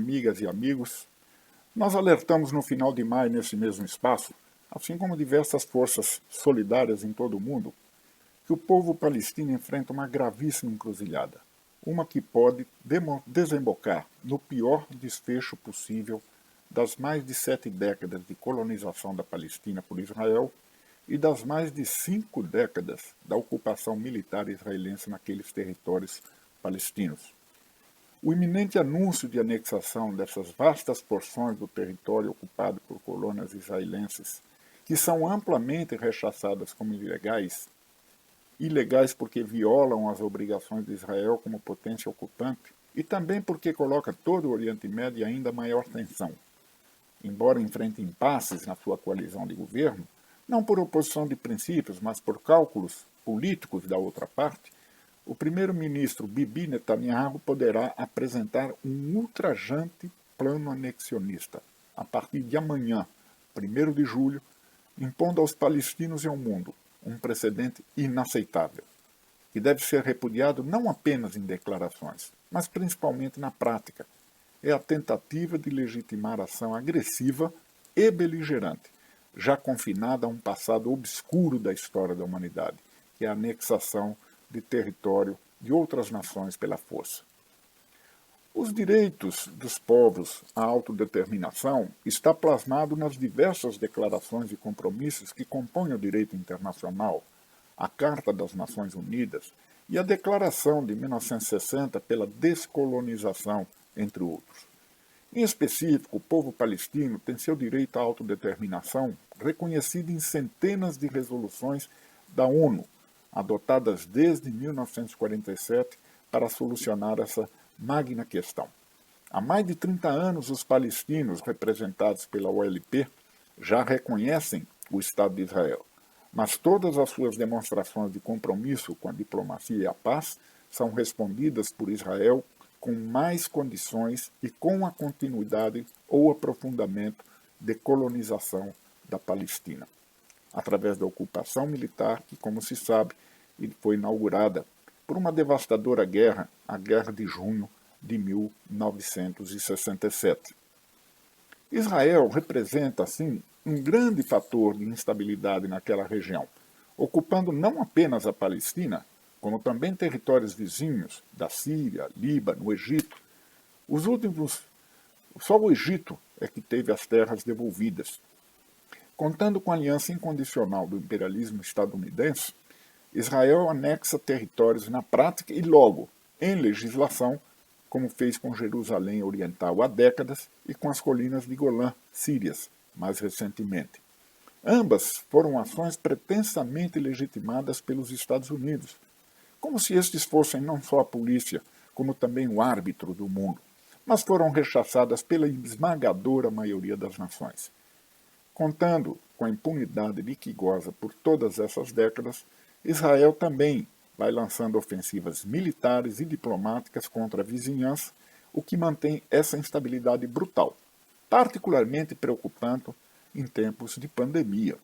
amigas e amigos. Nós alertamos no final de maio nesse mesmo espaço, assim como diversas forças solidárias em todo o mundo, que o povo palestino enfrenta uma gravíssima encruzilhada, uma que pode desembocar no pior desfecho possível das mais de 7 décadas de colonização da Palestina por Israel e das mais de 5 décadas da ocupação militar israelense naqueles territórios palestinos. O iminente anúncio de anexação dessas vastas porções do território ocupado por colônias israelenses, que são amplamente rechaçadas como ilegais porque violam as obrigações de Israel como potência ocupante e também porque coloca todo o Oriente Médio em ainda maior tensão. Embora enfrente impasses na sua coalizão de governo, não por oposição de princípios, mas por cálculos políticos da outra parte, o primeiro-ministro Bibi Netanyahu poderá apresentar um ultrajante plano anexionista a partir de amanhã, 1º de julho, impondo aos palestinos e ao mundo um precedente inaceitável, que deve ser repudiado não apenas em declarações, mas principalmente na prática. É a tentativa de legitimar ação agressiva e beligerante, já confinada a um passado obscuro da história da humanidade, que é a anexação de território de outras nações pela força. Os direitos dos povos à autodeterminação está plasmado nas diversas declarações e compromissos que compõem o direito internacional, a Carta das Nações Unidas e a Declaração de 1960 pela Descolonização, entre outros. Em específico, o povo palestino tem seu direito à autodeterminação reconhecido em centenas de resoluções da ONU, adotadas desde 1947 para solucionar essa magna questão. Há mais de 30 anos, os palestinos, representados pela OLP, já reconhecem o Estado de Israel, mas todas as suas demonstrações de compromisso com a diplomacia e a paz são respondidas por Israel com mais condições e com a continuidade ou aprofundamento de colonização da Palestina, através da ocupação militar que, como se sabe, foi inaugurada por uma devastadora guerra, a Guerra de Junho de 1967. Israel representa, assim, um grande fator de instabilidade naquela região, ocupando não apenas a Palestina, como também territórios vizinhos da Síria, Líbano, Egito. Só o Egito é que teve as terras devolvidas. Contando com a aliança incondicional do imperialismo estadunidense, Israel anexa territórios na prática e logo, em legislação, como fez com Jerusalém Oriental há décadas e com as colinas de Golã, sírias, mais recentemente. Ambas foram ações pretensamente legitimadas pelos Estados Unidos, como se estes fossem não só a polícia, como também o árbitro do mundo, mas foram rechaçadas pela esmagadora maioria das nações. Contando com a impunidade de que goza por todas essas décadas, Israel também vai lançando ofensivas militares e diplomáticas contra a vizinhança, o que mantém essa instabilidade brutal, particularmente preocupante em tempos de pandemia.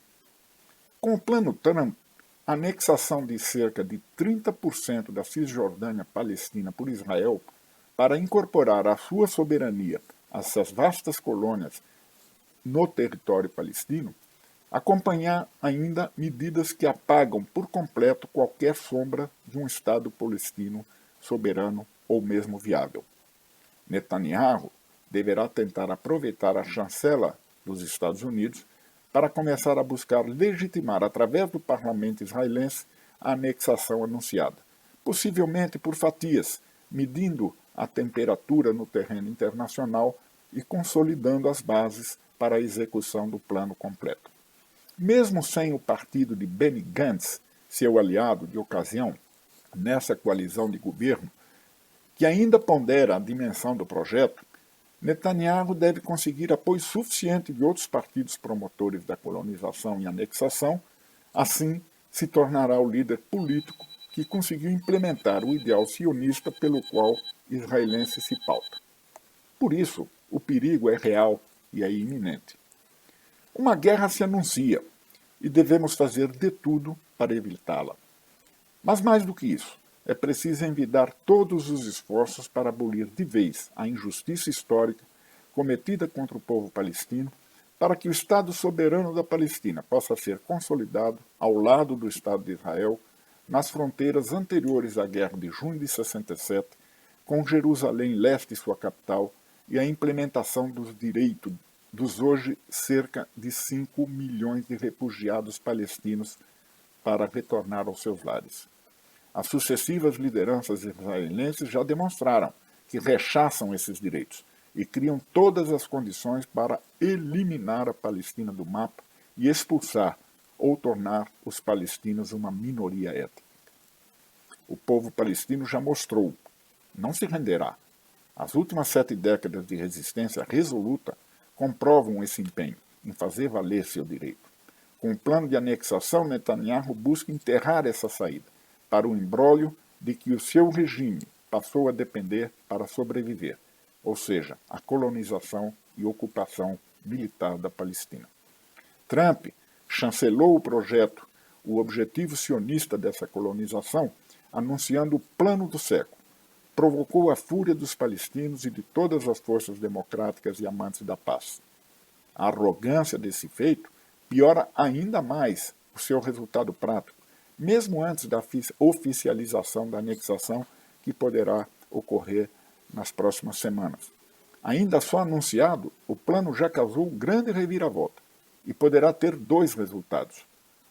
Com o plano Trump, a anexação de cerca de 30% da Cisjordânia palestina por Israel para incorporar a sua soberania a essas vastas colônias no território palestino, acompanhar ainda medidas que apagam por completo qualquer sombra de um Estado palestino soberano ou mesmo viável. Netanyahu deverá tentar aproveitar a chancela dos Estados Unidos para começar a buscar legitimar, através do parlamento israelense, a anexação anunciada, possivelmente por fatias, medindo a temperatura no terreno internacional e consolidando as bases para a execução do plano completo. Mesmo sem o partido de Benny Gantz, seu aliado de ocasião, nessa coalizão de governo, que ainda pondera a dimensão do projeto, Netanyahu deve conseguir apoio suficiente de outros partidos promotores da colonização e anexação, assim se tornará o líder político que conseguiu implementar o ideal sionista pelo qual israelense se pauta. Por isso, o perigo é real e é iminente. Uma guerra se anuncia e devemos fazer de tudo para evitá-la. Mas mais do que isso, é preciso envidar todos os esforços para abolir de vez a injustiça histórica cometida contra o povo palestino, para que o Estado soberano da Palestina possa ser consolidado ao lado do Estado de Israel, nas fronteiras anteriores à Guerra de Junho de 67, com Jerusalém Leste sua capital e a implementação dos direitos dos hoje cerca de 5 milhões de refugiados palestinos para retornar aos seus lares. As sucessivas lideranças israelenses já demonstraram que rechaçam esses direitos e criam todas as condições para eliminar a Palestina do mapa e expulsar ou tornar os palestinos uma minoria étnica. O povo palestino já mostrou, não se renderá. As últimas 7 décadas de resistência resoluta comprovam esse empenho em fazer valer seu direito. Com o plano de anexação, Netanyahu busca enterrar essa saída para o imbróglio de que o seu regime passou a depender para sobreviver, ou seja, a colonização e ocupação militar da Palestina. Trump chancelou o projeto, o objetivo sionista dessa colonização, anunciando o plano do século. Provocou a fúria dos palestinos e de todas as forças democráticas e amantes da paz. A arrogância desse feito piora ainda mais o seu resultado prático, mesmo antes da oficialização da anexação, que poderá ocorrer nas próximas semanas. Ainda só anunciado, o plano já causou grande reviravolta e poderá ter 2 resultados.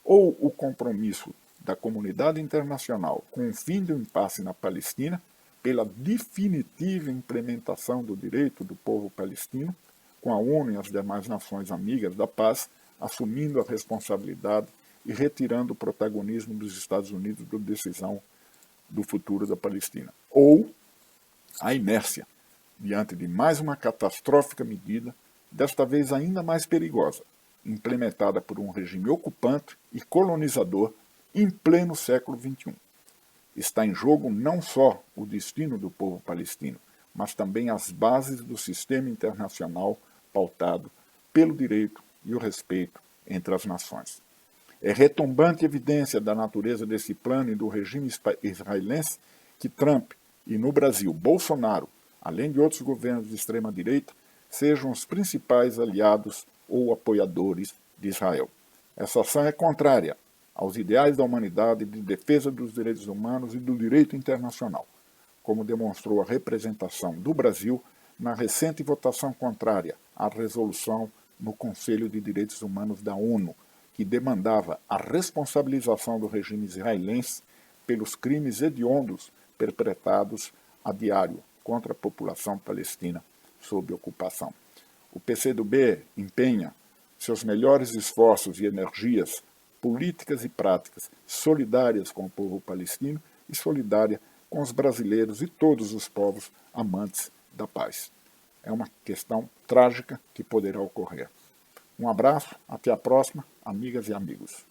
Ou o compromisso da comunidade internacional com o fim do impasse na Palestina, pela definitiva implementação do direito do povo palestino, com a ONU e as demais nações amigas da paz assumindo a responsabilidade e retirando o protagonismo dos Estados Unidos da decisão do futuro da Palestina. Ou a inércia, diante de mais uma catastrófica medida, desta vez ainda mais perigosa, implementada por um regime ocupante e colonizador em pleno século XXI. Está em jogo não só o destino do povo palestino, mas também as bases do sistema internacional pautado pelo direito e o respeito entre as nações. É retumbante evidência da natureza desse plano e do regime israelense que Trump e, no Brasil, Bolsonaro, além de outros governos de extrema-direita, sejam os principais aliados ou apoiadores de Israel. Essa ação é contrária aos ideais da humanidade, de defesa dos direitos humanos e do direito internacional, como demonstrou a representação do Brasil na recente votação contrária à resolução no Conselho de Direitos Humanos da ONU, que demandava a responsabilização do regime israelense pelos crimes hediondos perpetrados a diário contra a população palestina sob ocupação. O PCdoB empenha seus melhores esforços e energias políticas e práticas solidárias com o povo palestino e solidária com os brasileiros e todos os povos amantes da paz. É uma questão trágica que poderá ocorrer. Um abraço, até a próxima, amigas e amigos.